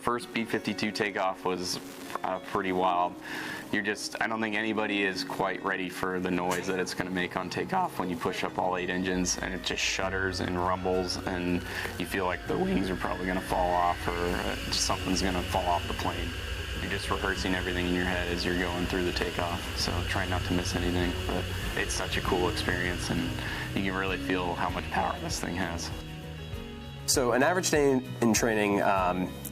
First B-52 takeoff was pretty wild. I don't think anybody is quite ready for the noise that it's going to make on takeoff when you push up all 8 engines and it just shudders and rumbles and you feel like the wings are probably going to fall off or something's going to fall off the plane. You're just rehearsing everything in your head as you're going through the takeoff, so try not to miss anything. But it's such a cool experience and you can really feel how much power this thing has. So an average day in training,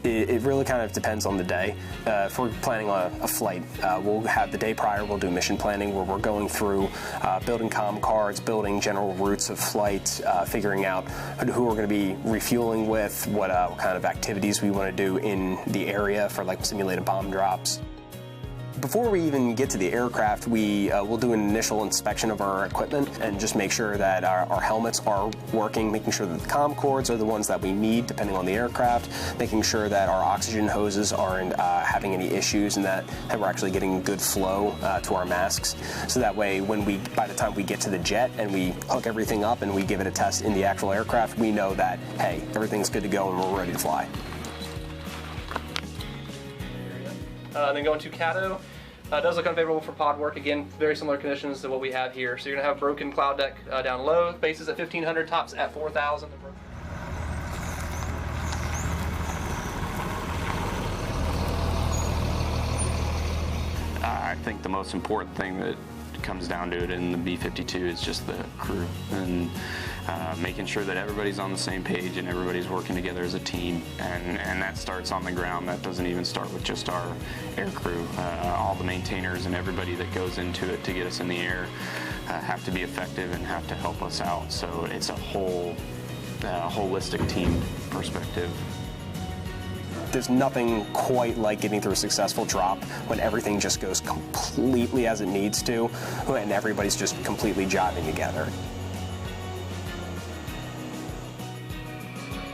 it really kind of depends on the day. If we're planning on a flight, we'll have the day prior, we'll do mission planning where we're going through building comm cards, building general routes of flight, figuring out who we're going to be refueling with, what kind of activities we want to do in the area for like simulated bomb drops. Before we even get to the aircraft, we'll do an initial inspection of our equipment and just make sure that our helmets are working, making sure that the comm cords are the ones that we need depending on the aircraft, making sure that our oxygen hoses aren't having any issues and that we're actually getting good flow to our masks. So that way, by the time we get to the jet and we hook everything up and we give it a test in the actual aircraft, we know that, hey, everything's good to go and we're ready to fly. Then going to Caddo. Does look unfavorable for pod work. Again, very similar conditions to what we have here. So you're going to have broken cloud deck down low, bases at 1,500, tops at 4,000. I think the most important thing that comes down to it in the B-52 is just the crew and making sure that everybody's on the same page and everybody's working together as a team, and that starts on the ground. That doesn't even start with just our air crew. All the maintainers and everybody that goes into it to get us in the air have to be effective and have to help us out. So it's a holistic team perspective. There's nothing quite like getting through a successful drop when everything just goes completely as it needs to and everybody's just completely jiving together.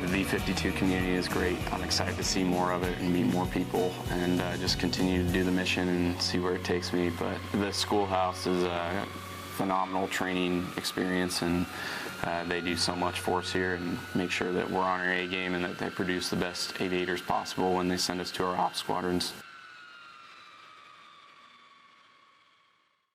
The V-52 community is great. I'm excited to see more of it and meet more people and just continue to do the mission and see where it takes me. But the schoolhouse is a phenomenal training experience, and they do so much for us here and make sure that we're on our A game and that they produce the best aviators possible when they send us to our ops squadrons.